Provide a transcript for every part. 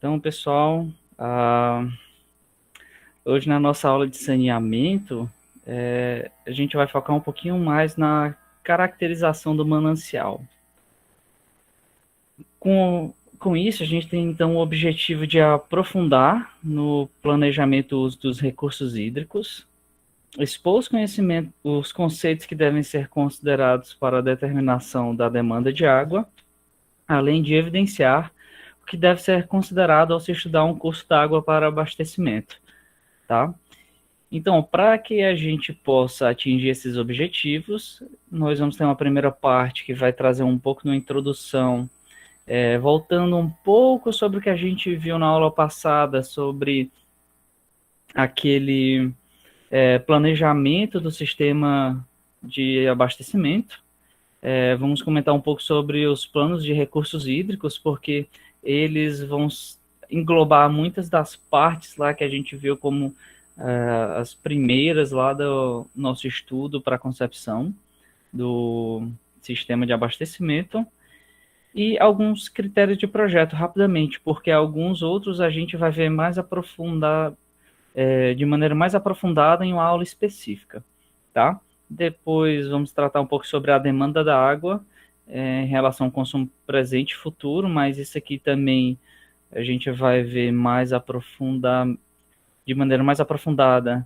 Então, pessoal, ah, hoje na nossa aula de saneamento, a gente vai focar um pouquinho mais na caracterização do manancial. Com isso, a gente tem então o objetivo de aprofundar no planejamento do uso dos recursos hídricos, expor os conceitos que devem ser considerados para a determinação da demanda de água, além de evidenciar o que deve ser considerado ao se estudar um curso d'água para abastecimento, tá? Então, para que a gente possa atingir esses objetivos, nós vamos ter uma primeira parte que vai trazer um pouco de introdução, voltando um pouco sobre o que a gente viu na aula passada, sobre aquele planejamento do sistema de abastecimento. Vamos comentar um pouco sobre os planos de recursos hídricos, porque eles vão englobar muitas das partes lá que a gente viu como as primeiras lá do nosso estudo para a concepção do sistema de abastecimento e alguns critérios de projeto rapidamente, porque alguns outros a gente vai ver mais aprofundar, de maneira mais aprofundada em uma aula específica, tá? Depois vamos tratar um pouco sobre a demanda da água em relação ao consumo presente e futuro, mas isso aqui também a gente vai ver mais aprofundar, de maneira mais aprofundada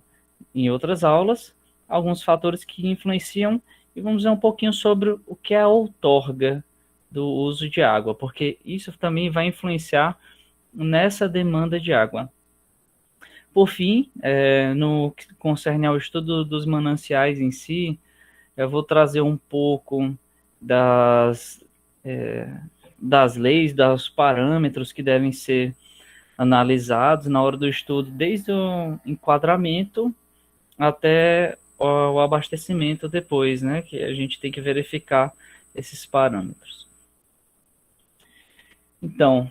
em outras aulas, alguns fatores que influenciam e vamos ver um pouquinho sobre o que é a outorga do uso de água, porque isso também vai influenciar nessa demanda de água. Por fim, no que concerne ao estudo dos mananciais em si, eu vou trazer um pouco das leis, dos parâmetros que devem ser analisados na hora do estudo, desde o enquadramento até o abastecimento depois, né? Que a gente tem que verificar esses parâmetros. Então,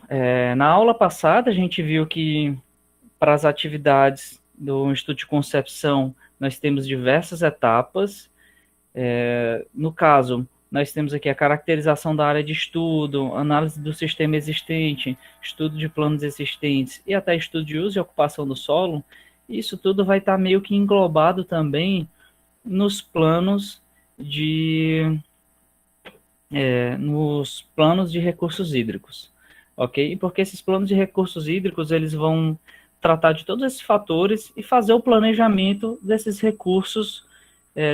na aula passada, a gente viu que para as atividades do estudo de concepção, nós temos diversas etapas. No caso, nós temos aqui a caracterização da área de estudo, análise do sistema existente, estudo de planos existentes e até estudo de uso e ocupação do solo. Isso tudo vai estar meio que englobado também nos planos de recursos hídricos, ok? Porque esses planos de recursos hídricos, eles vão tratar de todos esses fatores e fazer o planejamento desses recursos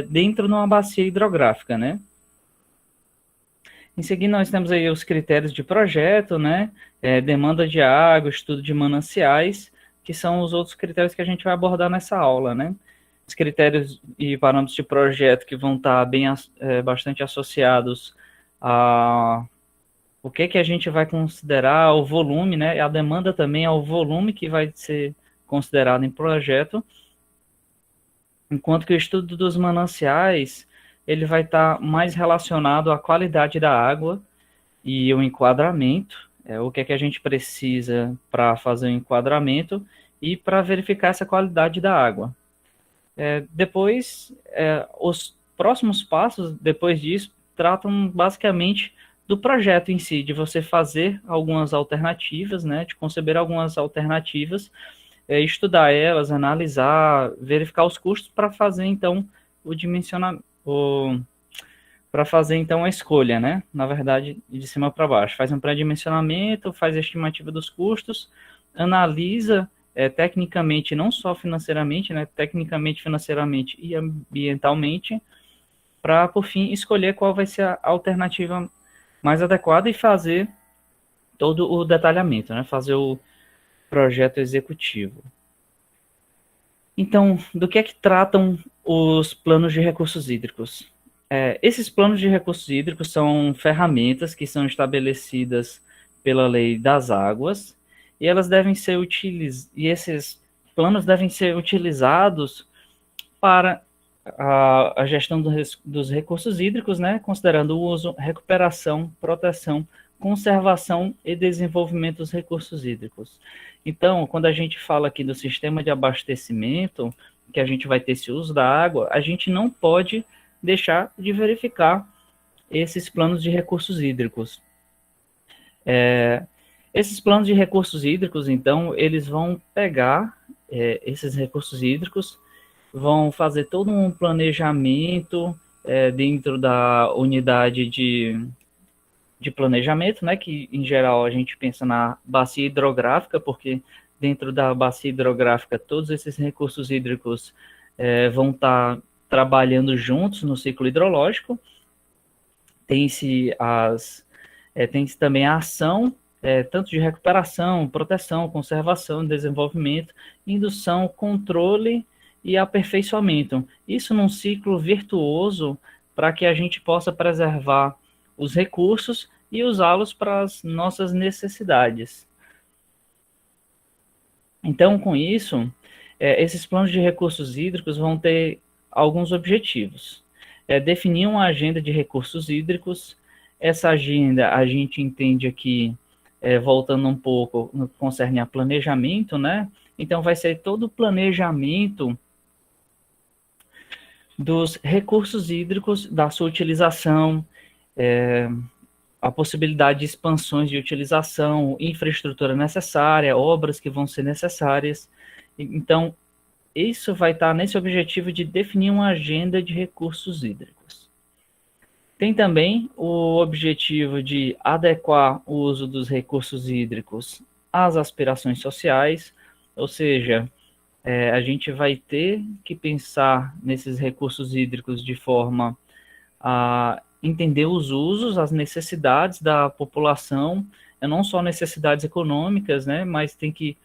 dentro de uma bacia hidrográfica, né? Em seguida, nós temos aí os critérios de projeto, né? Demanda de água, estudo de mananciais, que são os outros critérios que a gente vai abordar nessa aula, né? Os critérios e parâmetros de projeto que vão estar bastante associados a o que a gente vai considerar o volume, né? A demanda também é o volume que vai ser considerado em projeto, enquanto que o estudo dos mananciais ele vai estar mais relacionado à qualidade da água e o enquadramento, o que a gente precisa para fazer o enquadramento e para verificar essa qualidade da água. Depois, os próximos passos, depois disso, tratam basicamente do projeto em si, de você fazer algumas alternativas, né, de conceber algumas alternativas, estudar elas, analisar, verificar os custos para fazer, então, o dimensionamento, para fazer, então, a escolha, né, na verdade, de cima para baixo. Faz um pré-dimensionamento, faz a estimativa dos custos, analisa tecnicamente, não só financeiramente, né, tecnicamente, financeiramente e ambientalmente, para, por fim, escolher qual vai ser a alternativa mais adequada e fazer todo o detalhamento, né, fazer o projeto executivo. Então, do que é que tratam os planos de recursos hídricos? Esses planos de recursos hídricos são ferramentas que são estabelecidas pela Lei das Águas e elas devem ser e esses planos devem ser utilizados para a gestão dos recursos hídricos, né, considerando o uso, recuperação, proteção, conservação e desenvolvimento dos recursos hídricos. Então, quando a gente fala aqui do sistema de abastecimento, que a gente vai ter esse uso da água, a gente não pode deixar de verificar esses planos de recursos hídricos. Esses planos de recursos hídricos, então, eles vão pegar esses recursos hídricos, vão fazer todo um planejamento dentro da unidade de planejamento, né, que em geral a gente pensa na bacia hidrográfica, porque dentro da bacia hidrográfica todos esses recursos hídricos vão estar trabalhando juntos no ciclo hidrológico. Tem-se também a ação tanto de recuperação, proteção, conservação, desenvolvimento, indução, controle e aperfeiçoamento. Isso num ciclo virtuoso para que a gente possa preservar os recursos e usá-los para as nossas necessidades. Então, com isso, esses planos de recursos hídricos vão ter alguns objetivos. Definir uma agenda de recursos hídricos. Essa agenda a gente entende aqui, voltando um pouco no que concerne a planejamento, né? Então, vai ser todo o planejamento dos recursos hídricos, da sua utilização, a possibilidade de expansões de utilização, infraestrutura necessária, obras que vão ser necessárias. Então, isso vai estar nesse objetivo de definir uma agenda de recursos hídricos. Tem também o objetivo de adequar o uso dos recursos hídricos às aspirações sociais, ou seja, a gente vai ter que pensar nesses recursos hídricos de forma a entender os usos, as necessidades da população, não só necessidades econômicas, né, mas tem que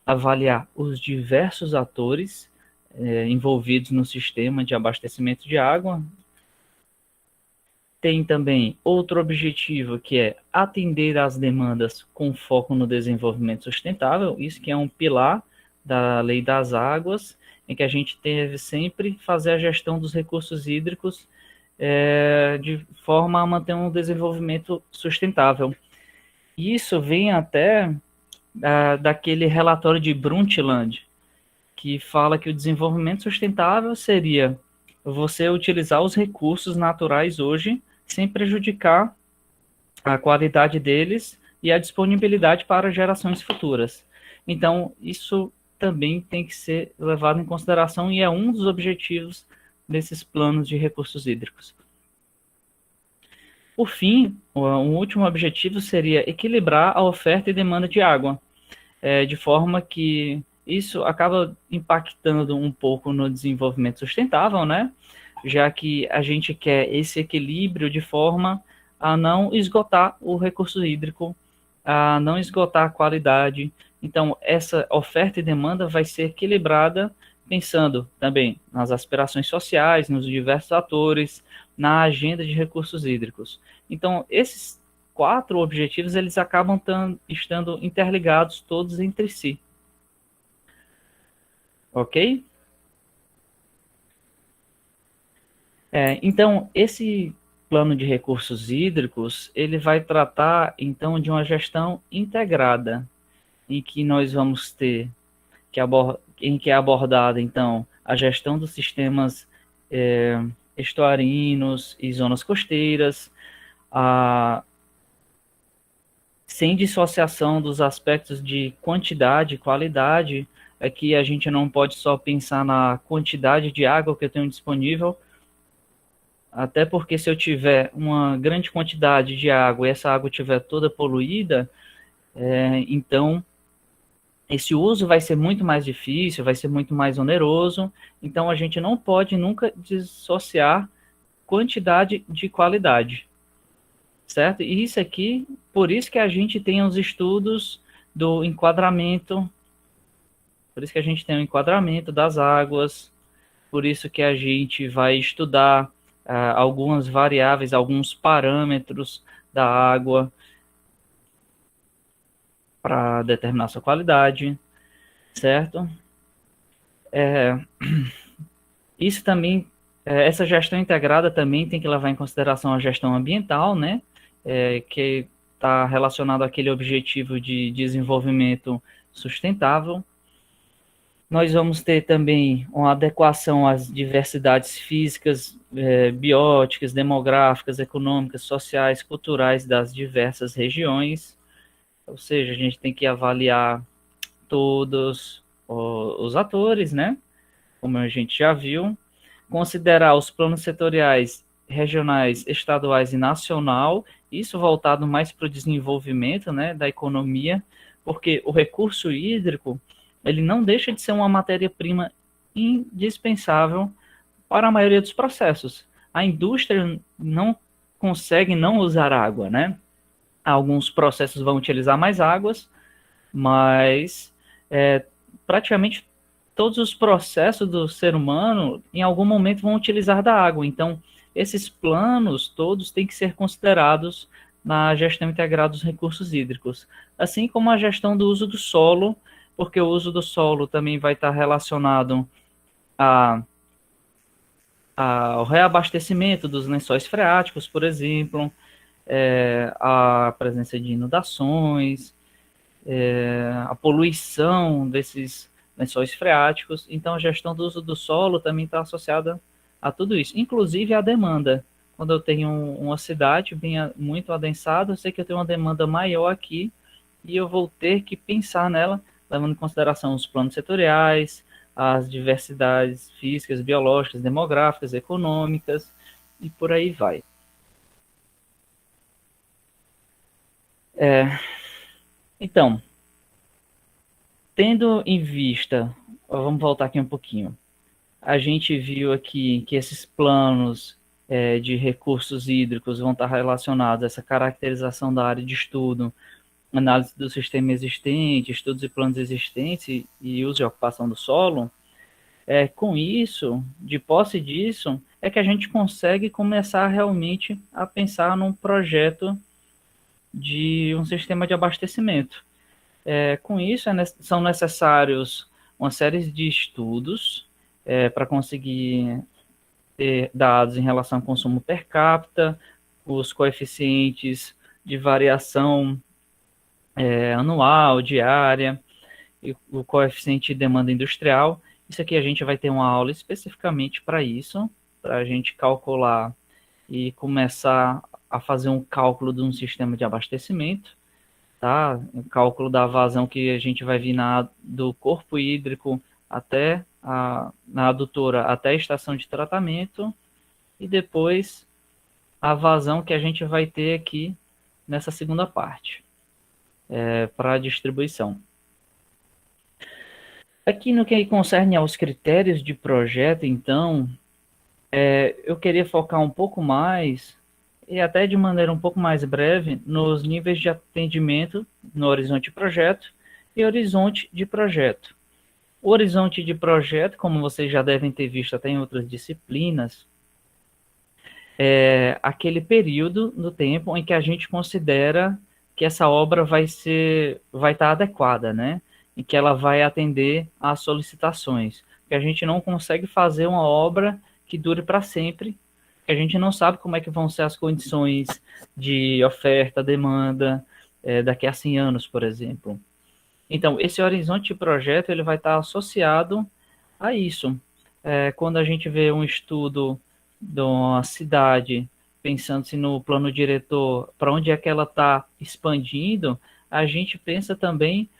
avaliar os diversos atores envolvidos no sistema de abastecimento de água. Tem também outro objetivo, que é atender às demandas com foco no desenvolvimento sustentável, isso que é um pilar da Lei das Águas, em que a gente deve sempre fazer a gestão dos recursos hídricos de forma a manter um desenvolvimento sustentável. Isso vem até daquele relatório de Brundtland, que fala que o desenvolvimento sustentável seria você utilizar os recursos naturais hoje sem prejudicar a qualidade deles e a disponibilidade para gerações futuras. Então, isso também tem que ser levado em consideração e é um dos objetivos desses planos de recursos hídricos. Por fim, um último objetivo seria equilibrar a oferta e demanda de água, de forma que isso acaba impactando um pouco no desenvolvimento sustentável, né? Já que a gente quer esse equilíbrio de forma a não esgotar o recurso hídrico, a não esgotar a qualidade. Então, essa oferta e demanda vai ser equilibrada pensando também nas aspirações sociais, nos diversos atores, na agenda de recursos hídricos. Então, esses 4 objetivos, eles acabam estando interligados todos entre si. Ok? Então, esse plano de recursos hídricos, ele vai tratar, então, de uma gestão integrada, em que nós vamos ter, em que é abordada, então, a gestão dos sistemas estuarinos e zonas costeiras, sem dissociação dos aspectos de quantidade e qualidade. Aqui a gente não pode só pensar na quantidade de água que eu tenho disponível, até porque se eu tiver uma grande quantidade de água e essa água estiver toda poluída, então esse uso vai ser muito mais difícil, vai ser muito mais oneroso. Então a gente não pode nunca dissociar quantidade de qualidade, certo? E isso aqui, por isso que a gente tem os estudos do enquadramento, por isso que a gente tem o enquadramento das águas, por isso que a gente vai estudar algumas variáveis, alguns parâmetros da água para determinar sua qualidade, certo? Isso também, essa gestão integrada também tem que levar em consideração a gestão ambiental, né? Que está relacionado àquele objetivo de desenvolvimento sustentável. Nós vamos ter também uma adequação às diversidades físicas, bióticas, demográficas, econômicas, sociais, culturais das diversas regiões. Ou seja, a gente tem que avaliar todos os atores, né? Como a gente já viu, considerar os planos setoriais, regionais, estaduais e nacional, isso voltado mais para o desenvolvimento, né, da economia, porque o recurso hídrico, ele não deixa de ser uma matéria-prima indispensável para a maioria dos processos. A indústria não consegue não usar água, né? Alguns processos vão utilizar mais águas, mas praticamente todos os processos do ser humano, em algum momento, vão utilizar da água. Então, esses planos todos têm que ser considerados na gestão integrada dos recursos hídricos, assim como a gestão do uso do solo, porque o uso do solo também vai estar relacionado a, ao reabastecimento dos lençóis freáticos, por exemplo, a presença de inundações, a poluição desses lençóis freáticos. Então, a gestão do uso do solo também está associada a tudo isso, inclusive a demanda. Quando eu tenho uma cidade bem, muito adensada, eu sei que eu tenho uma demanda maior aqui e eu vou ter que pensar nela, levando em consideração os planos setoriais, as diversidades físicas, biológicas, demográficas, econômicas e por aí vai. Então, tendo em vista, vamos voltar aqui um pouquinho. A gente viu aqui que esses planos de recursos hídricos vão estar relacionados a essa caracterização da área de estudo, análise do sistema existente, estudos e planos existentes e uso e ocupação do solo. Com isso, de posse disso, é que a gente consegue começar realmente a pensar num projeto de um sistema de abastecimento. Com isso, são necessários uma série de estudos para conseguir ter dados em relação ao consumo per capita, os coeficientes de variação anual, diária, e o coeficiente de demanda industrial. Isso aqui a gente vai ter uma aula especificamente para isso, para a gente calcular e começar a fazer um cálculo de um sistema de abastecimento, tá? O cálculo da vazão que a gente vai vir do corpo hídrico até na adutora até a estação de tratamento e depois a vazão que a gente vai ter aqui nessa segunda parte para a distribuição. Aqui no que concerne aos critérios de projeto, então, eu queria focar um pouco mais e até de maneira um pouco mais breve nos níveis de atendimento no horizonte de projeto e horizonte de projeto. O horizonte de projeto, como vocês já devem ter visto até em outras disciplinas, é aquele período do tempo em que a gente considera que essa obra vai estar adequada, né? E que ela vai atender às solicitações. Que a gente não consegue fazer uma obra que dure para sempre, que a gente não sabe como é que vão ser as condições de oferta, demanda, daqui a 100 anos, por exemplo. Então, esse horizonte de projeto ele vai estar associado a isso. Quando a gente vê um estudo de uma cidade, pensando-se no plano diretor, para onde é que ela está expandindo, a gente pensa também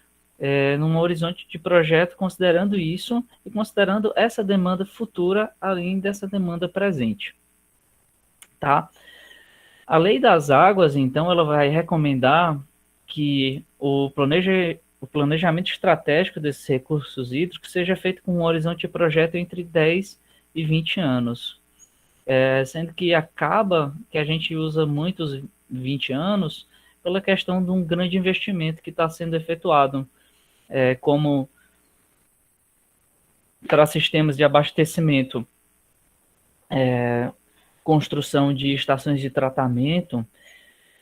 num horizonte de projeto considerando isso e considerando essa demanda futura além dessa demanda presente. Tá? A Lei das Águas, então, ela vai recomendar que o planejamento estratégico desses recursos hídricos seja feito com um horizonte de projeto entre 10 e 20 anos. Sendo que acaba que a gente usa muitos 20 anos pela questão de um grande investimento que está sendo efetuado, como para sistemas de abastecimento, construção de estações de tratamento,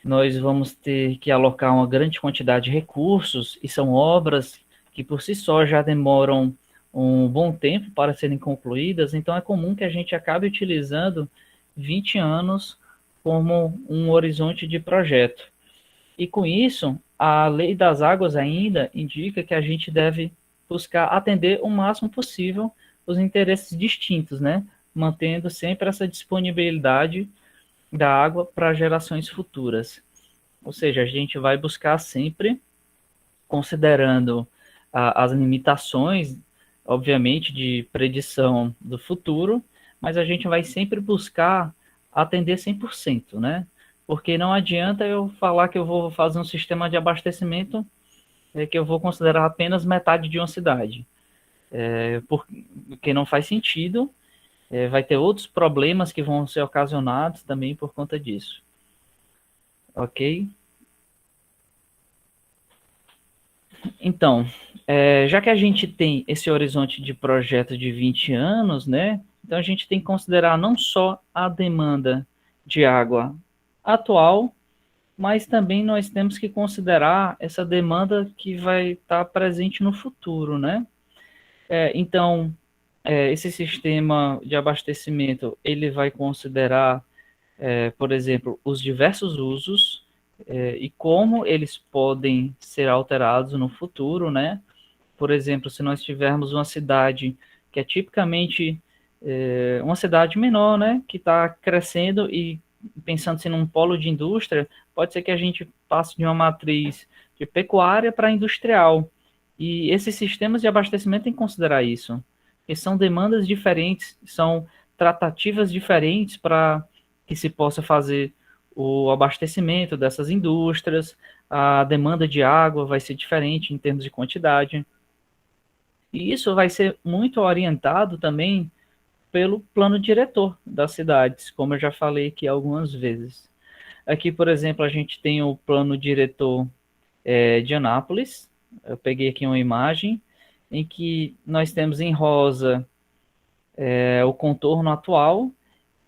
nós vamos ter que alocar uma grande quantidade de recursos, e são obras que por si só já demoram um bom tempo para serem concluídas, então é comum que a gente acabe utilizando 20 anos como um horizonte de projeto. E com isso, a Lei das Águas ainda indica que a gente deve buscar atender o máximo possível os interesses distintos, né? Mantendo sempre essa disponibilidade da água para gerações futuras. Ou seja, a gente vai buscar sempre considerando as limitações, obviamente, de predição do futuro, mas a gente vai sempre buscar atender 100%, né? Porque não adianta eu falar que eu vou fazer um sistema de abastecimento que eu vou considerar apenas metade de uma cidade, porque não faz sentido, vai ter outros problemas que vão ser ocasionados também por conta disso, ok? Então, já que a gente tem esse horizonte de projeto de 20 anos, né? Então a gente tem que considerar não só a demanda de água atual, mas também nós temos que considerar essa demanda que vai estar presente no futuro, né? Então, esse sistema de abastecimento, ele vai considerar, por exemplo, os diversos usos e como eles podem ser alterados no futuro, né? Por exemplo, se nós tivermos uma cidade que é tipicamente uma cidade menor, né, que está crescendo e pensando-se num polo de indústria, pode ser que a gente passe de uma matriz de pecuária para industrial. E esses sistemas de abastecimento têm que considerar isso, que são demandas diferentes, são tratativas diferentes para que se possa fazer o abastecimento dessas indústrias, a demanda de água vai ser diferente em termos de quantidade. E isso vai ser muito orientado também pelo plano diretor das cidades, como eu já falei aqui algumas vezes. Aqui, por exemplo, a gente tem o plano diretor de Anápolis. Eu peguei aqui uma imagem em que nós temos em rosa o contorno atual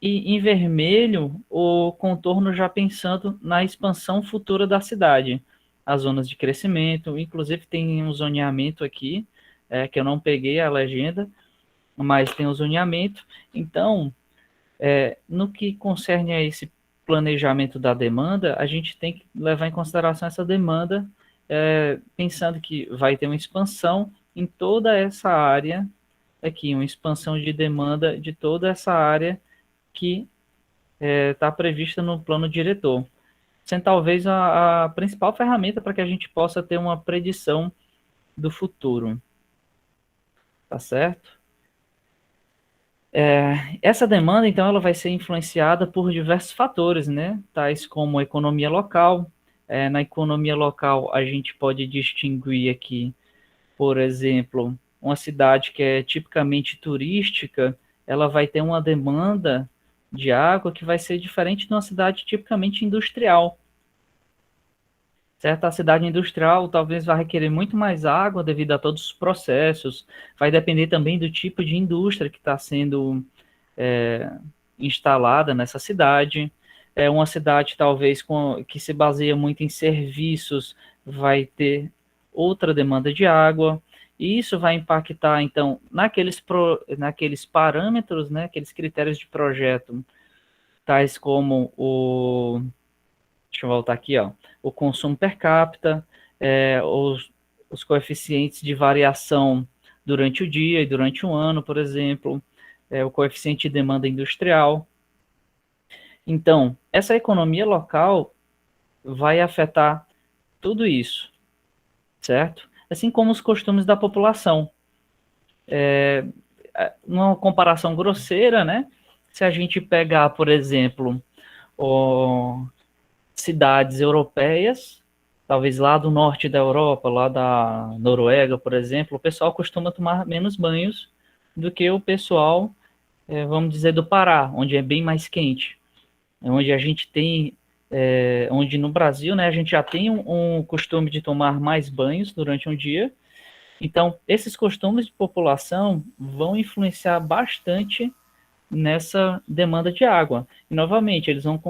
e em vermelho o contorno já pensando na expansão futura da cidade, as zonas de crescimento, inclusive tem um zoneamento aqui, que eu não peguei a legenda, mas tem o zoneamento. Então, no que concerne a esse planejamento da demanda, a gente tem que levar em consideração essa demanda, pensando que vai ter uma expansão em toda essa área aqui, uma expansão de demanda de toda essa área que está prevista no plano diretor, sendo talvez a principal ferramenta para que a gente possa ter uma predição do futuro, tá certo? Essa demanda, então, ela vai ser influenciada por diversos fatores, né? Tais como a economia local. Na economia local, a gente pode distinguir aqui, por exemplo, uma cidade que é tipicamente turística, ela vai ter uma demanda de água que vai ser diferente de uma cidade tipicamente industrial. Certo? A cidade industrial talvez vá requerer muito mais água devido a todos os processos, vai depender também do tipo de indústria que está sendo é, instalada nessa cidade. É uma cidade talvez que se baseia muito em serviços, vai ter outra demanda de água, e isso vai impactar, então, naqueles parâmetros, né, aqueles critérios de projeto, tais como deixa eu voltar aqui, ó, o consumo per capita, os coeficientes de variação durante o dia e durante o ano, por exemplo, o coeficiente de demanda industrial. Então, essa economia local vai afetar tudo isso, certo? Assim como os costumes da população. Numa comparação grosseira, né? Se a gente pegar, por exemplo, cidades europeias, talvez lá do norte da Europa, lá da Noruega, por exemplo, o pessoal costuma tomar menos banhos do que o pessoal, vamos dizer, do Pará, onde é bem mais quente. Onde a gente tem, onde no Brasil, né, a gente já tem um costume de tomar mais banhos durante um dia. Então, esses costumes de população vão influenciar bastante nessa demanda de água. E, novamente, eles vão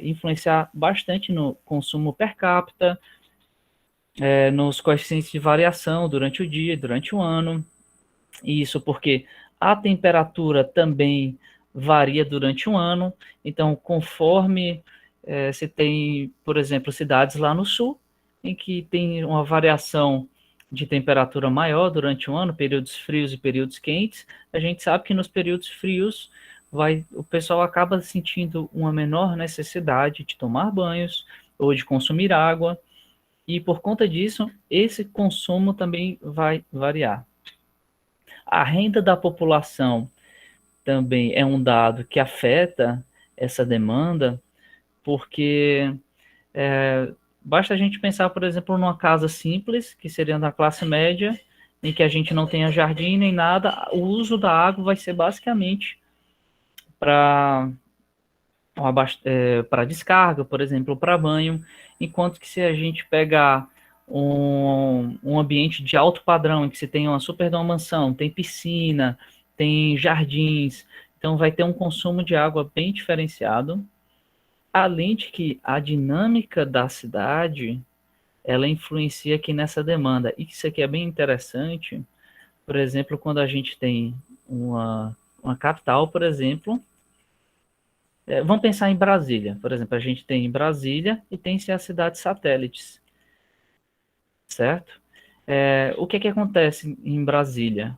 influenciar bastante no consumo per capita, nos coeficientes de variação durante o dia, durante o ano. E isso porque a temperatura também varia durante o ano. Então, conforme você tem, por exemplo, cidades lá no sul, em que tem uma variação de temperatura maior durante o ano, períodos frios e períodos quentes, a gente sabe que nos períodos frios o pessoal acaba sentindo uma menor necessidade de tomar banhos ou de consumir água, e por conta disso, esse consumo também vai variar. A renda da população também é um dado que afeta essa demanda, porque basta a gente pensar, por exemplo, numa casa simples, que seria da classe média, em que a gente não tenha jardim nem nada, o uso da água vai ser basicamente para para descarga, por exemplo, para banho, enquanto que se a gente pegar um ambiente de alto padrão, em que você tem uma super de uma mansão, tem piscina, tem jardins, então vai ter um consumo de água bem diferenciado, além de que a dinâmica da cidade, ela influencia aqui nessa demanda, e isso aqui é bem interessante, por exemplo, quando a gente tem uma capital, por exemplo, vamos pensar em Brasília, por exemplo, a gente tem Brasília e tem-se as cidades satélites, certo? O que acontece em Brasília?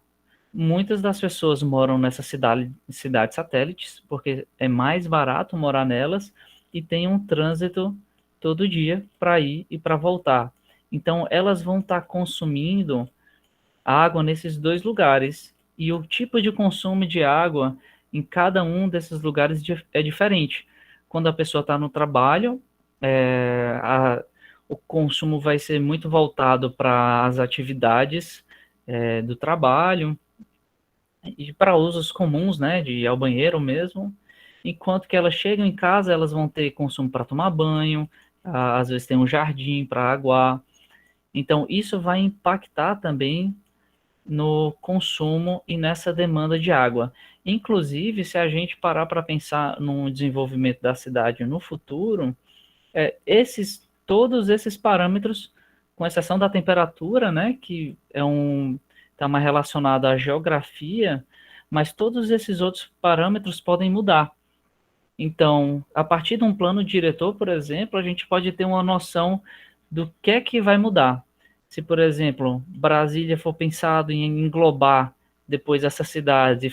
Muitas das pessoas moram nessas cidades satélites, porque é mais barato morar nelas e tem um trânsito todo dia para ir e para voltar. Então, elas vão estar consumindo água nesses dois lugares. E o tipo de consumo de água em cada um desses lugares é diferente. Quando a pessoa está no trabalho, o consumo vai ser muito voltado para as atividades do trabalho e para usos comuns, né, de ir ao banheiro mesmo. Enquanto que elas chegam em casa, elas vão ter consumo para tomar banho, às vezes tem um jardim para aguar. Então, isso vai impactar também no consumo e nessa demanda de água. Inclusive, se a gente parar para pensar no desenvolvimento da cidade no futuro, todos esses parâmetros, com exceção da temperatura, né, que está mais relacionado à geografia, mas todos esses outros parâmetros podem mudar. Então, a partir de um plano diretor, por exemplo, a gente pode ter uma noção do que é que vai mudar. Se, por exemplo, Brasília for pensado em englobar depois essas cidades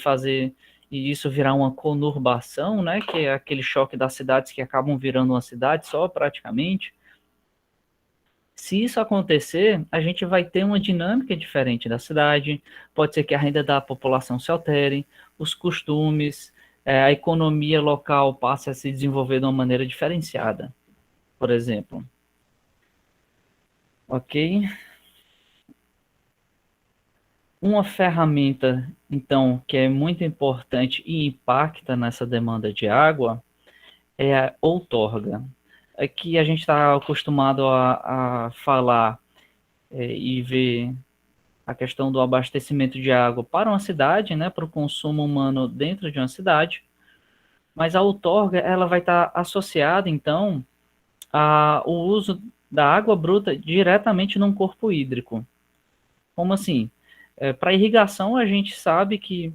e isso virar uma conurbação, né, que é aquele choque das cidades que acabam virando uma cidade só praticamente. Se isso acontecer, a gente vai ter uma dinâmica diferente da cidade, pode ser que a renda da população se altere, os costumes, a economia local passe a se desenvolver de uma maneira diferenciada, por exemplo. Ok? Uma ferramenta, então, que é muito importante e impacta nessa demanda de água é a outorga. Aqui a gente está acostumado a falar e ver a questão do abastecimento de água para uma cidade, né, para o consumo humano dentro de uma cidade, mas a outorga ela vai estar associada, então, ao uso da água bruta diretamente num corpo hídrico. Como assim? Para irrigação, a gente sabe que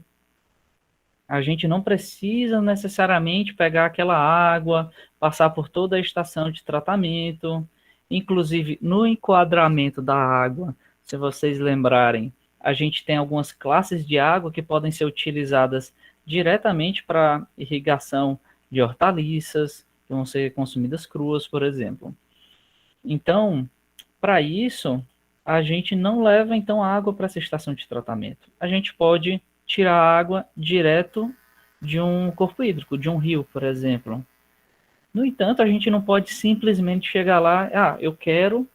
a gente não precisa necessariamente pegar aquela água, passar por toda a estação de tratamento. Inclusive, no enquadramento da água, se vocês lembrarem, a gente tem algumas classes de água que podem ser utilizadas diretamente para irrigação de hortaliças, que vão ser consumidas cruas, por exemplo. Então, para isso, a gente não leva então a água para essa estação de tratamento. A gente pode tirar a água direto de um corpo hídrico, de um rio, por exemplo. No entanto, a gente não pode simplesmente chegar lá, eu quero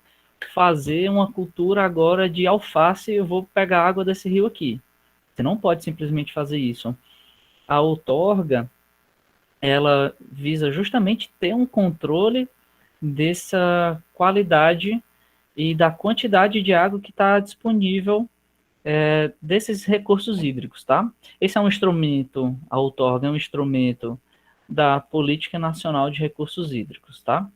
fazer uma cultura agora de alface, eu vou pegar água desse rio aqui. Você não pode simplesmente fazer isso. A outorga, ela visa justamente ter um controle dessa qualidade e da quantidade de água que está disponível desses recursos hídricos, tá? Esse é um instrumento, a outorga é um instrumento da Política Nacional de Recursos Hídricos, tá?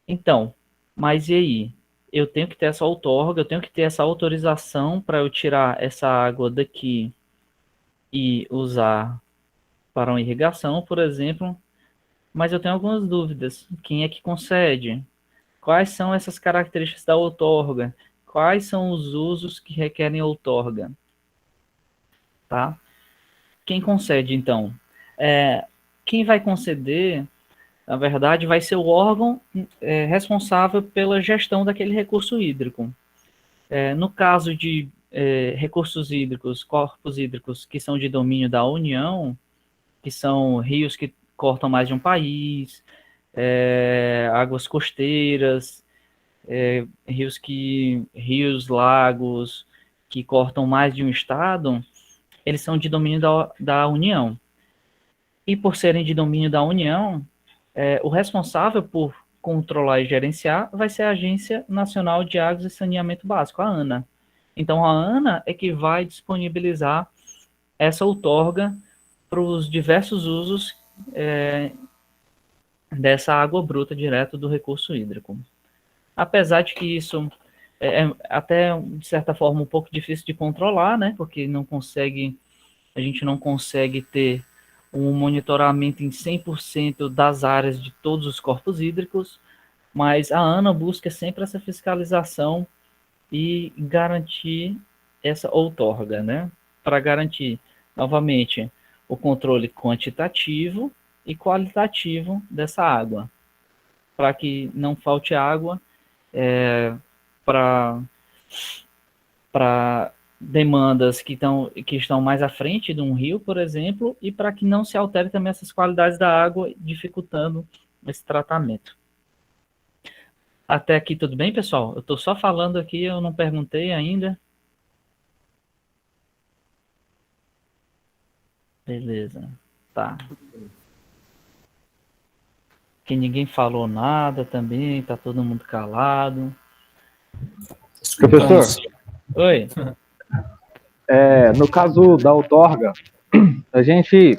Então, mas e aí? Eu tenho que ter essa outorga, eu tenho que ter essa autorização para eu tirar essa água daqui e usar para uma irrigação, por exemplo, mas eu tenho algumas dúvidas. Quem é que concede? Quais são essas características da outorga? Quais são os usos que requerem outorga? Tá? Quem concede, então? Quem vai conceder Na verdade, vai ser o órgão responsável pela gestão daquele recurso hídrico. No caso de recursos hídricos, corpos hídricos que são de domínio da União, que são rios que cortam mais de um país, águas costeiras, rios, lagos que cortam mais de um estado, eles são de domínio da União. E por serem de domínio da União, o responsável por controlar e gerenciar vai ser a Agência Nacional de Águas e Saneamento Básico, a ANA. Então, a ANA é que vai disponibilizar essa outorga para os diversos usos dessa água bruta direto do recurso hídrico. Apesar de que isso é até, de certa forma, um pouco difícil de controlar, né? Porque a gente não consegue ter um monitoramento em 100% das áreas de todos os corpos hídricos, mas a ANA busca sempre essa fiscalização e garantir essa outorga, né? Para garantir, novamente, o controle quantitativo e qualitativo dessa água, para que não falte água para demandas que estão mais à frente de um rio, por exemplo, e para que não se altere também essas qualidades da água, dificultando esse tratamento. Até aqui tudo bem, pessoal? Eu estou só falando aqui, eu não perguntei ainda. Beleza, tá. Que ninguém falou nada também, tá todo mundo calado. Professor, Oi. no caso da outorga, a gente,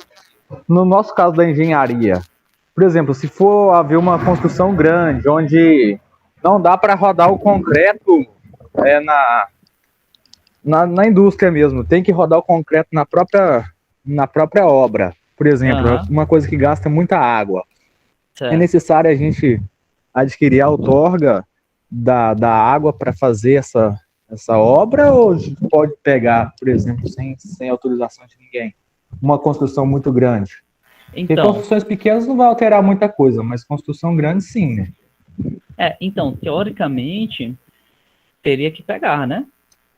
no nosso caso da engenharia, por exemplo, se for haver uma construção grande, onde não dá para rodar o concreto na indústria mesmo, tem que rodar o concreto na própria obra, por exemplo, uma coisa que gasta muita água. Certo. É necessário a gente adquirir a outorga da água para fazer essa obra, ou pode pegar, por exemplo, sem autorização de ninguém? Uma construção muito grande. Porque Então, construções pequenas não vai alterar muita coisa, mas construção grande sim, né? então, teoricamente, teria que pegar, né?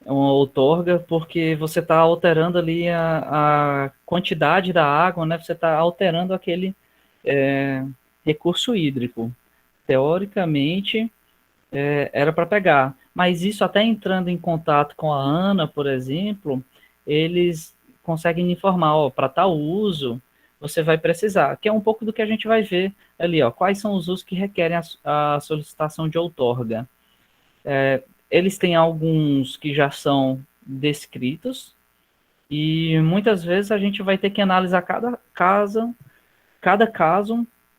Uma outorga, porque você está alterando ali a quantidade da água, né? Você está alterando aquele recurso hídrico. Teoricamente, era para pegar. Mas isso até entrando em contato com a ANA, por exemplo, eles conseguem informar, ó, para tal uso, você vai precisar, que é um pouco do que a gente vai ver ali, ó, quais são os usos que requerem a solicitação de outorga. Eles têm alguns que já são descritos, e muitas vezes a gente vai ter que analisar cada caso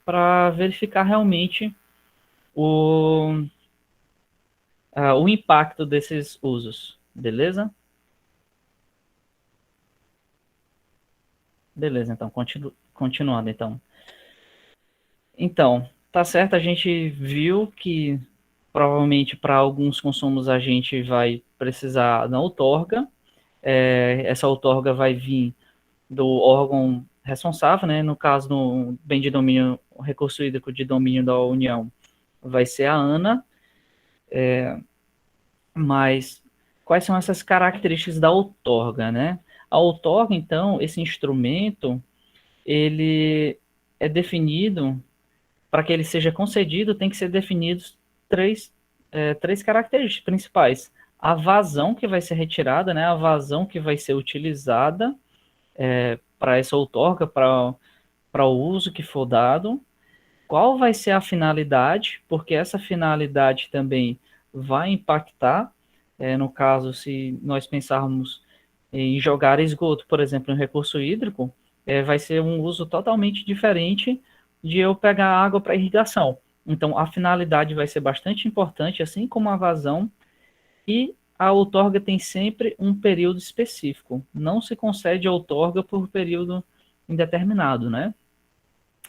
para verificar realmente o impacto desses usos, beleza? Beleza, então, continuando, então. Então, tá certo, a gente viu que provavelmente para alguns consumos a gente vai precisar da outorga. Essa outorga vai vir do órgão responsável, né? No caso, no bem de domínio, o recurso hídrico de domínio da União vai ser a ANA. Mas quais são essas características da outorga, né? A outorga, então, esse instrumento, ele é definido, para que ele seja concedido, tem que ser definidos três características principais. A vazão que vai ser retirada, né? A vazão que vai ser utilizada para essa outorga, para o uso que for dado. Qual vai ser a finalidade? Porque essa finalidade também vai impactar, no caso, se nós pensarmos em jogar esgoto, por exemplo, em recurso hídrico, vai ser um uso totalmente diferente de eu pegar água para irrigação. Então, a finalidade vai ser bastante importante, assim como a vazão, e a outorga tem sempre um período específico. Não se concede a outorga por período indeterminado, né?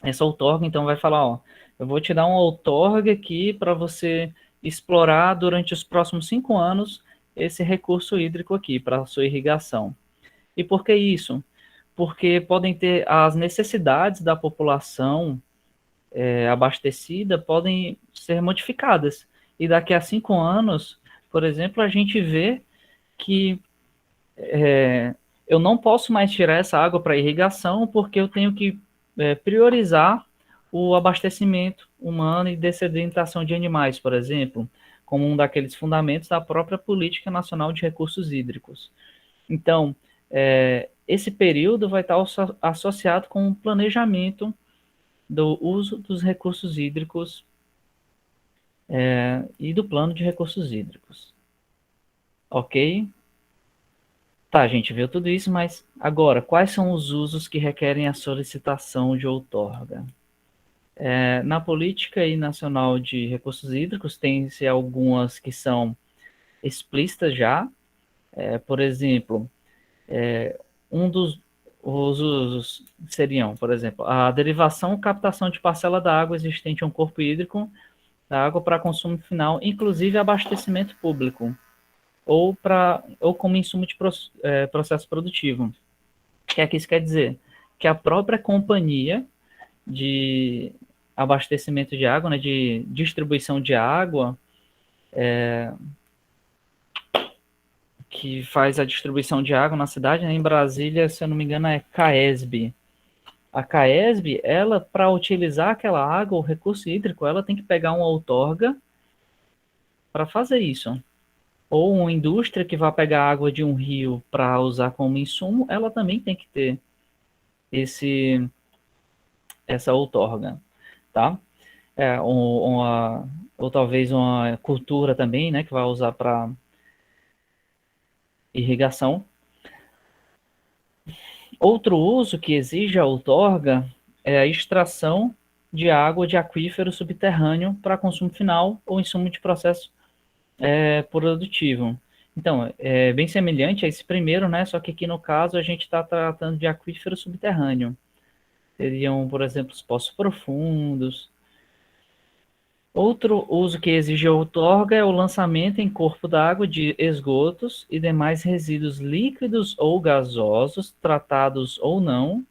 Essa outorga, então, vai falar, ó, eu vou te dar uma outorga aqui para você explorar durante os próximos 5 anos esse recurso hídrico aqui para a sua irrigação. E por que isso? Porque podem ter as necessidades da população abastecida podem ser modificadas. E daqui a 5 anos, por exemplo, a gente vê que eu não posso mais tirar essa água para irrigação porque eu tenho que priorizar o abastecimento humano e dessedentação de animais, por exemplo, como um daqueles fundamentos da própria Política Nacional de Recursos Hídricos. Então, esse período vai estar associado com o planejamento do uso dos recursos hídricos e do plano de recursos hídricos. Ok? Tá, a gente viu tudo isso, mas agora, quais são os usos que requerem a solicitação de outorga? Na política e nacional de recursos hídricos, tem-se algumas que são explícitas já. Por exemplo, um dos os usos seriam, por exemplo, a derivação ou captação de parcela da água existente em um corpo hídrico da água para consumo final, inclusive abastecimento público, ou como insumo de processo produtivo. O que é que isso quer dizer? Que a própria companhia de abastecimento de água, né, de distribuição de água, que faz a distribuição de água na cidade, né, em Brasília, se eu não me engano, é CAESB. A CAESB, ela, para utilizar aquela água, o recurso hídrico, ela tem que pegar uma outorga para fazer isso. Ou uma indústria que vai pegar água de um rio para usar como insumo, ela também tem que ter essa outorga, tá? Ou talvez uma cultura também, né, que vai usar para irrigação. Outro uso que exige a outorga é a extração de água de aquífero subterrâneo para consumo final ou insumo de processo produtivo. Então, é bem semelhante a esse primeiro, né? Só que aqui no caso a gente está tratando de aquífero subterrâneo. Seriam, por exemplo, os poços profundos. Outro uso que exige outorga é o lançamento em corpo d'água de esgotos e demais resíduos líquidos ou gasosos, tratados ou não,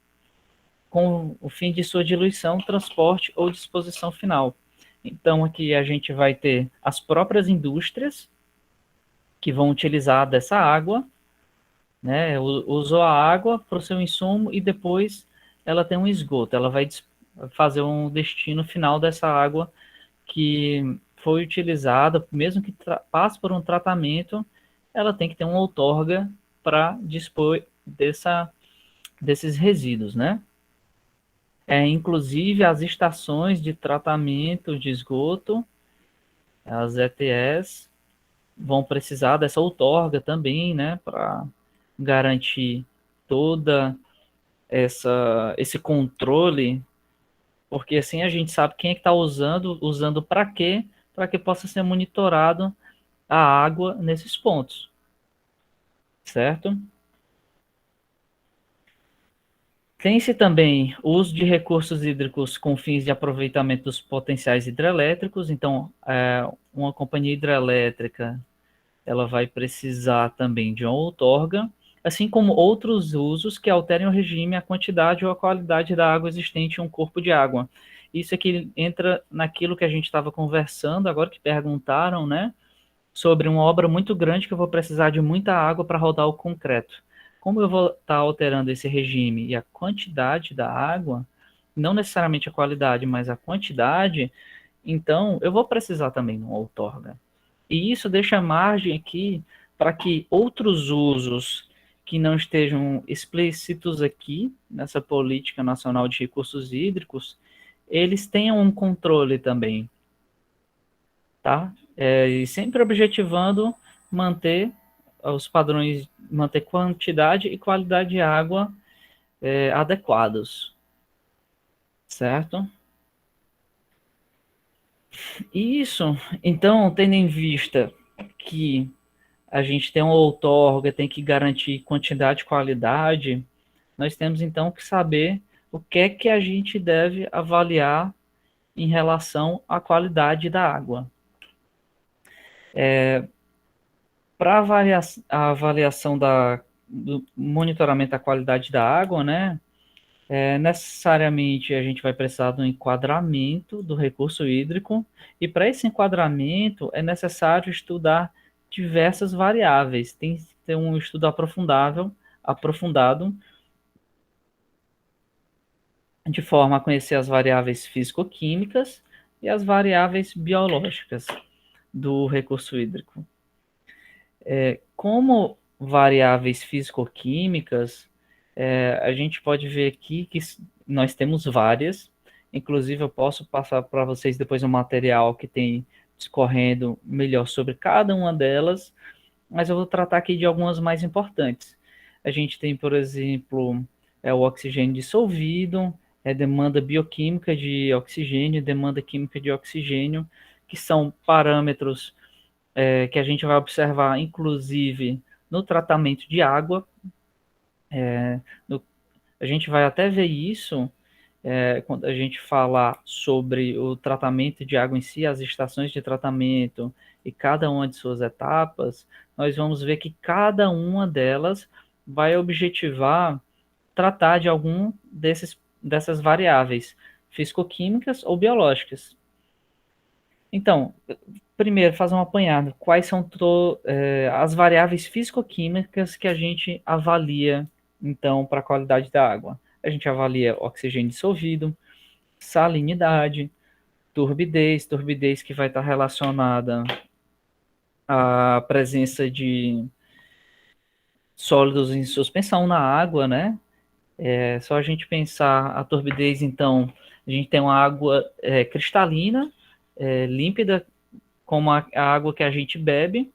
com o fim de sua diluição, transporte ou disposição final. Então, aqui a gente vai ter as próprias indústrias que vão utilizar dessa água, né? Usou a água para o seu insumo e depois ela tem um esgoto, ela vai fazer um destino final dessa água que foi utilizada, mesmo que passe por um tratamento, ela tem que ter uma outorga para dispor desses resíduos, né? Inclusive as estações de tratamento de esgoto, as ETS, vão precisar dessa outorga também, né, para garantir toda esse controle, porque assim a gente sabe quem é que está usando para que possa ser monitorado a água nesses pontos, certo? Tem-se também o uso de recursos hídricos com fins de aproveitamento dos potenciais hidrelétricos. Então, uma companhia hidrelétrica ela vai precisar também de uma outorga, assim como outros usos que alterem o regime, a quantidade ou a qualidade da água existente em um corpo de água. Isso aqui entra naquilo que a gente estava conversando, agora que perguntaram, né? Sobre uma obra muito grande que eu vou precisar de muita água para rodar o concreto. Como eu vou estar alterando esse regime e a quantidade da água, não necessariamente a qualidade, mas a quantidade, então eu vou precisar também de uma outorga. E isso deixa margem aqui para que outros usos que não estejam explícitos aqui nessa política nacional de recursos hídricos, eles tenham um controle também, tá? E sempre objetivando manter os padrões, manter quantidade e qualidade de água adequados, certo? Isso, então, tendo em vista que a gente tem uma outorga, tem que garantir quantidade e qualidade, nós temos então que saber o que é que a gente deve avaliar em relação à qualidade da água. Para a avaliação do monitoramento da qualidade da água, né, Necessariamente a gente vai precisar do enquadramento do recurso hídrico, e para esse enquadramento é necessário estudar diversas variáveis. Tem que ter um estudo aprofundado, de forma a conhecer as variáveis físico-químicas e as variáveis biológicas do recurso hídrico. Como variáveis físico-químicas, a gente pode ver aqui que nós temos várias, inclusive eu posso passar para vocês depois um material que tem discorrendo melhor sobre cada uma delas, mas eu vou tratar aqui de algumas mais importantes. A gente tem, por exemplo, o oxigênio dissolvido, demanda bioquímica de oxigênio, demanda química de oxigênio, que são parâmetros que a gente vai observar, inclusive, no tratamento de água. A gente vai até ver isso quando a gente falar sobre o tratamento de água em si, as estações de tratamento e cada uma de suas etapas, nós vamos ver que cada uma delas vai objetivar tratar de algum dessas variáveis físico-químicas ou biológicas. Então, primeiro, fazer um apanhado. Quais são as variáveis físico-químicas que a gente avalia, então, para a qualidade da água? A gente avalia oxigênio dissolvido, salinidade, turbidez que vai estar relacionada à presença de sólidos em suspensão na água, né? É só a gente pensar a turbidez, então, a gente tem uma água cristalina, límpida, como a água que a gente bebe,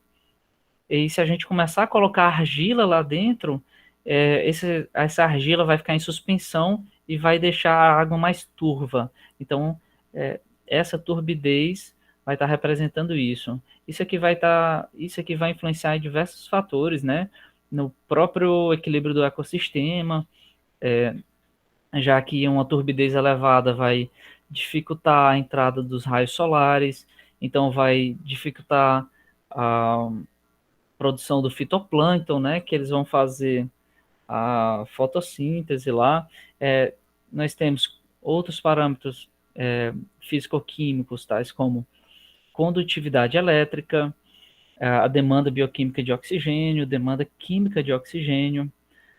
e se a gente começar a colocar argila lá dentro, essa argila vai ficar em suspensão e vai deixar a água mais turva. Então, essa turbidez vai estar representando isso. Isso aqui vai influenciar em diversos fatores, né? No próprio equilíbrio do ecossistema, já que uma turbidez elevada vai dificultar a entrada dos raios solares, então vai dificultar a produção do fitoplâncton, né, que eles vão fazer a fotossíntese lá. Nós temos outros parâmetros físico-químicos, tais como condutividade elétrica, a demanda bioquímica de oxigênio, demanda química de oxigênio,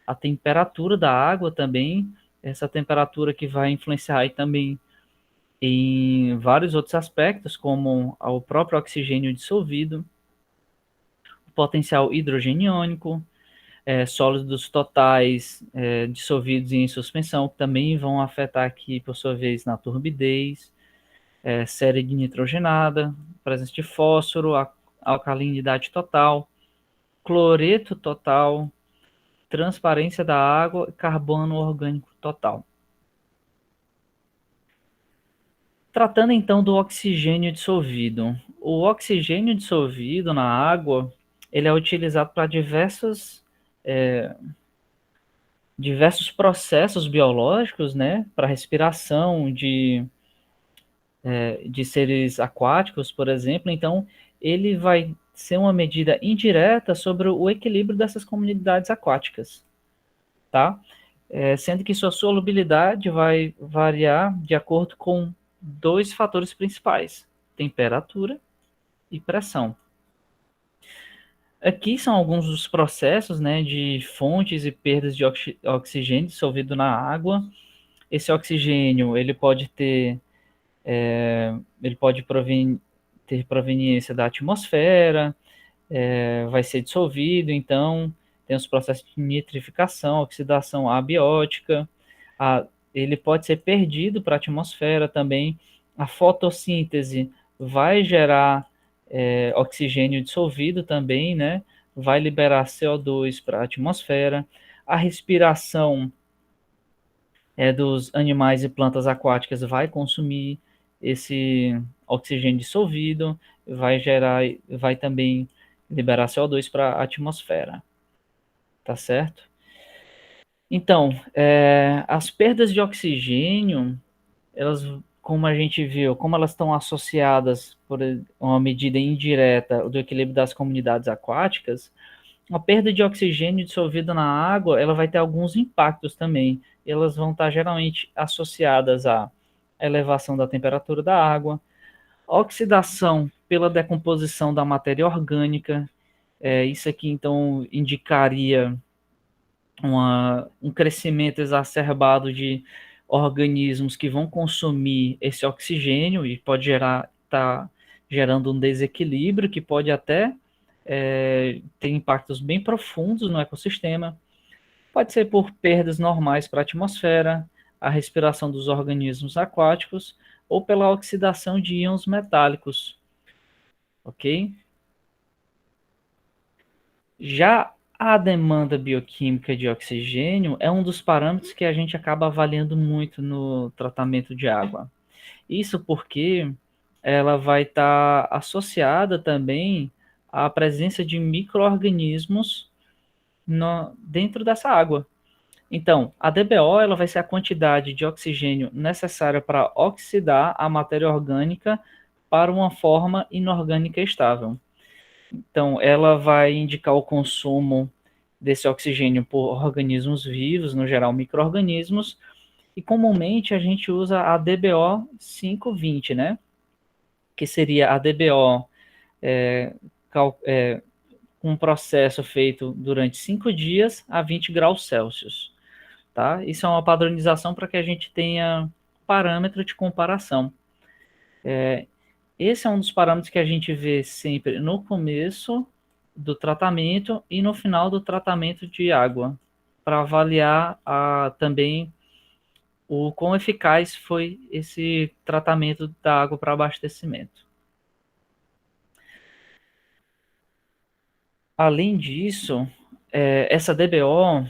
a temperatura da água também, essa temperatura que vai influenciar aí também em vários outros aspectos, como o próprio oxigênio dissolvido, o potencial hidrogeniônico, sólidos totais dissolvidos em suspensão, que também vão afetar aqui, por sua vez, na turbidez, série de nitrogenada, presença de fósforo, alcalinidade total, cloreto total, transparência da água e carbono orgânico total. Tratando então do oxigênio dissolvido. O oxigênio dissolvido na água, ele é utilizado para diversos processos biológicos, né, para respiração de seres aquáticos, por exemplo. Então, ele vai ser uma medida indireta sobre o equilíbrio dessas comunidades aquáticas, tá? Sendo que sua solubilidade vai variar de acordo com dois fatores principais: temperatura e pressão. Aqui são alguns dos processos, né, de fontes e perdas de oxigênio dissolvido na água. Esse oxigênio ele pode ter ter proveniência da atmosfera, vai ser dissolvido, então tem os processos de nitrificação, oxidação abiótica, ele pode ser perdido para a atmosfera também. A fotossíntese vai gerar oxigênio dissolvido também, né? Vai liberar CO2 para a atmosfera. A respiração dos animais e plantas aquáticas vai consumir esse oxigênio dissolvido, vai também liberar CO2 para a atmosfera, tá certo? Então, as perdas de oxigênio, elas, como a gente viu, como elas estão associadas por uma medida indireta do equilíbrio das comunidades aquáticas, A perda de oxigênio dissolvido na água, ela vai ter alguns impactos também. Elas vão estar geralmente associadas à elevação da temperatura da água, oxidação pela decomposição da matéria orgânica. Isso aqui, então, indicaria um crescimento exacerbado de organismos que vão consumir esse oxigênio e pode tá gerando um desequilíbrio que pode até ter impactos bem profundos no ecossistema. Pode ser por perdas normais para a atmosfera, a respiração dos organismos aquáticos ou pela oxidação de íons metálicos, ok? Já a demanda bioquímica de oxigênio é um dos parâmetros que a gente acaba avaliando muito no tratamento de água. Isso porque ela vai estar associada também à presença de micro-organismos dentro dessa água. Então, a DBO ela vai ser a quantidade de oxigênio necessária para oxidar a matéria orgânica para uma forma inorgânica estável. Então, ela vai indicar o consumo desse oxigênio por organismos vivos, no geral micro-organismos, e comumente a gente usa a DBO 520, né? Que seria a DBO com um processo feito durante 5 dias a 20 graus Celsius. Tá? Isso é uma padronização para que a gente tenha parâmetro de comparação. Esse é um dos parâmetros que a gente vê sempre no começo do tratamento e no final do tratamento de água, para avaliar também o quão eficaz foi esse tratamento da água para abastecimento. Além disso, essa DBO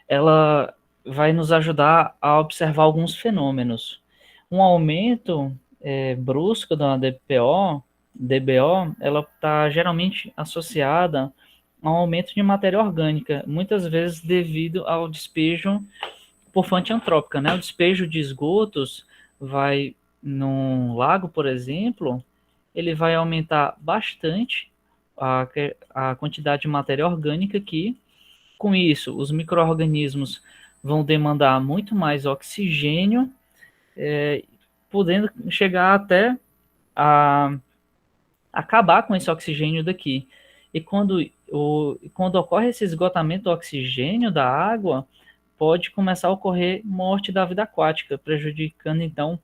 ela vai nos ajudar a observar alguns fenômenos. Um aumento brusco da DBO, ela está geralmente associada a um aumento de matéria orgânica, muitas vezes devido ao despejo por fonte antrópica, né? O despejo de esgotos vai num lago, por exemplo, ele vai aumentar bastante a quantidade de matéria orgânica aqui. Com isso, os micro-organismos vão demandar muito mais oxigênio, podendo chegar até a acabar com esse oxigênio daqui. E quando ocorre esse esgotamento do oxigênio da água, pode começar a ocorrer morte da vida aquática, prejudicando então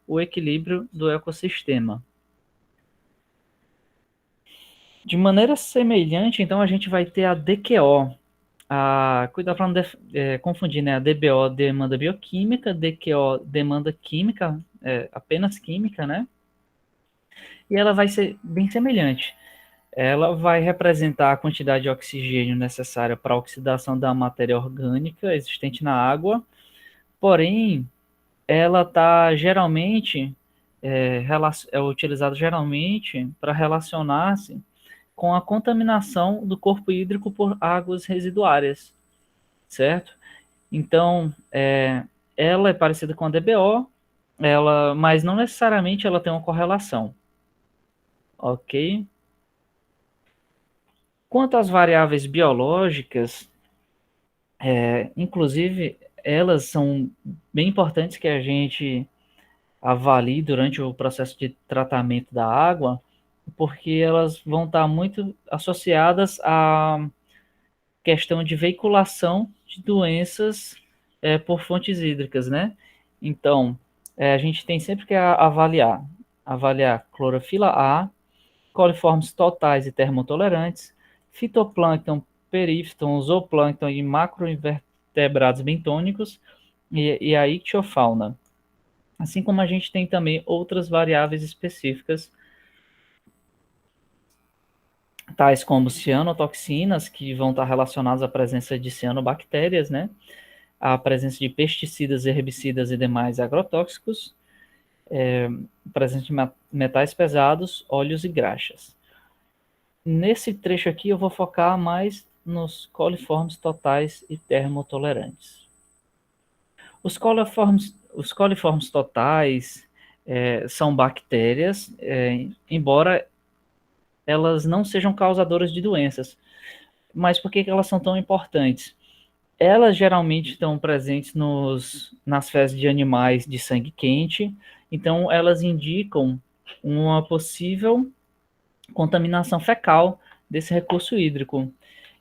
o equilíbrio do ecossistema. De maneira semelhante, então, a gente vai ter a DQO. Cuidado para não confundir, né? A DBO, demanda bioquímica, DQO, demanda química, apenas química, né? E ela vai ser bem semelhante. Ela vai representar a quantidade de oxigênio necessária para a oxidação da matéria orgânica existente na água, porém, ela está geralmente utilizada geralmente para relacionar-se com a contaminação do corpo hídrico por águas residuárias, certo? Então, ela é parecida com a DBO, mas não necessariamente ela tem uma correlação, ok? Quanto às variáveis biológicas, inclusive, elas são bem importantes que a gente avalie durante o processo de tratamento da água, porque elas vão estar muito associadas à questão de veiculação de doenças por fontes hídricas, né? Então, a gente tem sempre que avaliar clorofila A, coliformes totais e termotolerantes, fitoplâncton, perífton, zooplâncton e macroinvertebrados bentônicos e a ictiofauna. Assim como a gente tem também outras variáveis específicas, tais como cianotoxinas, que vão estar relacionadas à presença de cianobactérias, né? A presença de pesticidas, herbicidas e demais agrotóxicos, presença de metais pesados, óleos e graxas. Nesse trecho aqui eu vou focar mais nos coliformes totais e termotolerantes. Os coliformes totais são bactérias, embora elas não sejam causadoras de doenças. Mas por que elas são tão importantes? Elas geralmente estão presentes nas fezes de animais de sangue quente, então elas indicam uma possível contaminação fecal desse recurso hídrico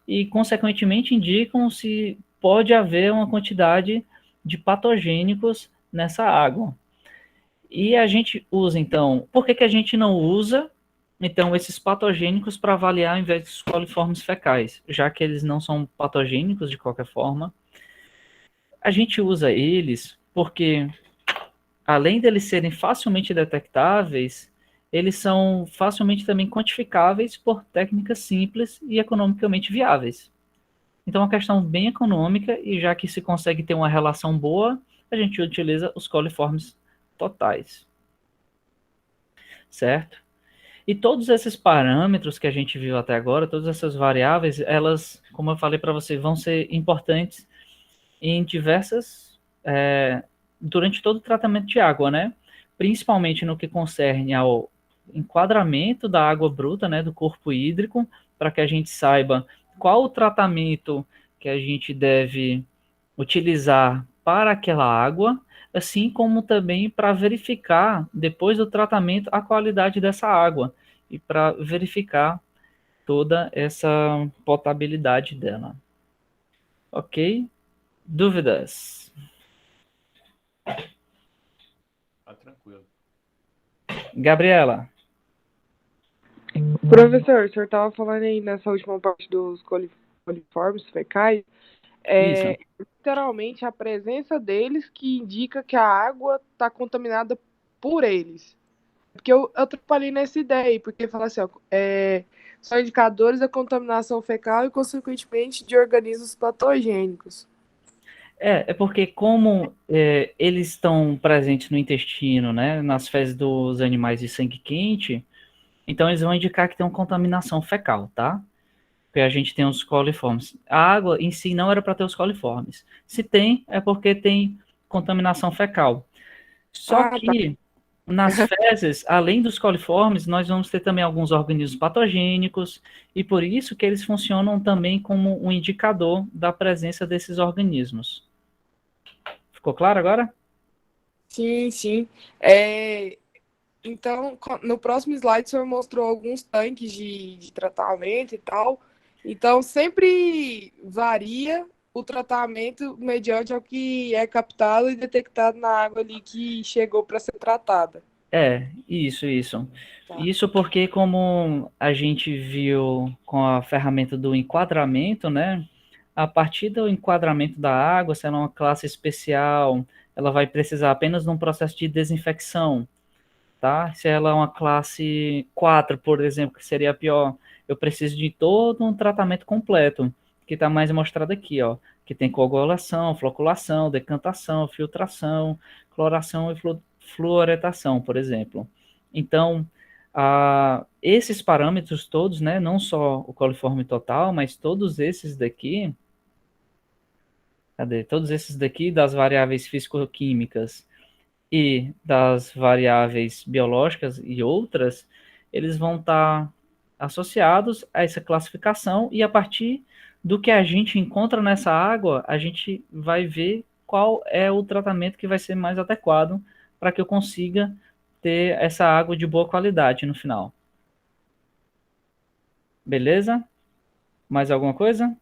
e, consequentemente, indicam se pode haver uma quantidade de patogênicos nessa água. E a gente usa, então, por que a gente não usa, então, esses patogênicos para avaliar ao invés dos coliformes fecais? Já que eles não são patogênicos de qualquer forma, a gente usa eles porque, além deles serem facilmente detectáveis, eles são facilmente também quantificáveis por técnicas simples e economicamente viáveis. Então, é uma questão bem econômica, e já que se consegue ter uma relação boa, a gente utiliza os coliformes totais. Certo? E todos esses parâmetros que a gente viu até agora, todas essas variáveis, elas, como eu falei para você, vão ser importantes em diversas, durante todo o tratamento de água, né? Principalmente no que concerne ao enquadramento da água bruta, né, do corpo hídrico, para que a gente saiba qual o tratamento que a gente deve utilizar para aquela água, assim como também para verificar, depois do tratamento, a qualidade dessa água e para verificar toda essa potabilidade dela. Ok? Dúvidas? Tá tranquilo. Gabriela? Professor, o senhor estava falando aí nessa última parte dos coliformes fecais, Isso. literalmente a presença deles que indica que a água está contaminada por eles. Porque eu atrapalhei nessa ideia, porque fala assim, ó, são indicadores da contaminação fecal e, consequentemente, de organismos patogênicos. É porque como eles estão presentes no intestino, né, nas fezes dos animais de sangue quente, então eles vão indicar que tem uma contaminação fecal, tá? Porque a gente tem os coliformes. A água em si não era para ter os coliformes. Se tem, é porque tem contaminação fecal. Só Tá. que nas fezes, além dos coliformes, nós vamos ter também alguns organismos patogênicos, e por isso que eles funcionam também como um indicador da presença desses organismos. Ficou claro agora? Sim, sim. Então, no próximo slide, o senhor mostrou alguns tanques de tratamento e tal. Então, sempre varia o tratamento mediante o que é captado e detectado na água ali que chegou para ser tratada. Isso. Tá. Isso porque, como a gente viu com a ferramenta do enquadramento, né? A partir do enquadramento da água, se ela é uma classe especial, ela vai precisar apenas de um processo de desinfecção, tá? Se ela é uma classe 4, por exemplo, que seria a pior, eu preciso de todo um tratamento completo, que está mais mostrado aqui, ó, que tem coagulação, floculação, decantação, filtração, cloração e fluoretação, por exemplo. Então, esses parâmetros todos, né, não só o coliforme total, mas todos esses daqui, Todos esses daqui das variáveis físico-químicas e das variáveis biológicas e outras, eles vão estar associados a essa classificação, e a partir do que a gente encontra nessa água, a gente vai ver qual é o tratamento que vai ser mais adequado para que eu consiga ter essa água de boa qualidade no final. Beleza? Mais alguma coisa?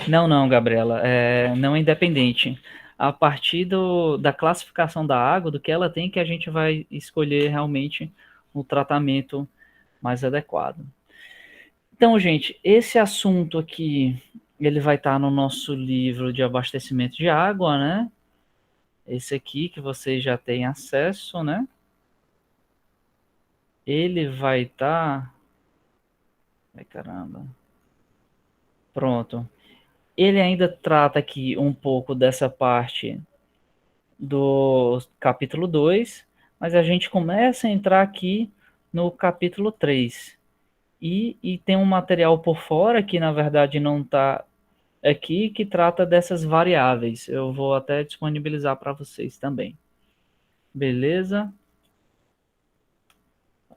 Não, Gabriela, não é independente. A partir da classificação da água, do que ela tem, que a gente vai escolher realmente o tratamento mais adequado. Então, gente, esse assunto aqui, ele vai estar no nosso livro de abastecimento de água, né? Esse aqui que vocês já têm acesso, né? Ele vai estar... Ai, caramba. Pronto. Ele ainda trata aqui um pouco dessa parte do capítulo 2, mas a gente começa a entrar aqui no capítulo 3. E tem um material por fora que, na verdade, não está aqui, que trata dessas variáveis. Eu vou até disponibilizar para vocês também. Beleza?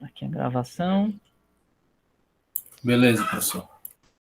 Aqui a gravação. Beleza, professor.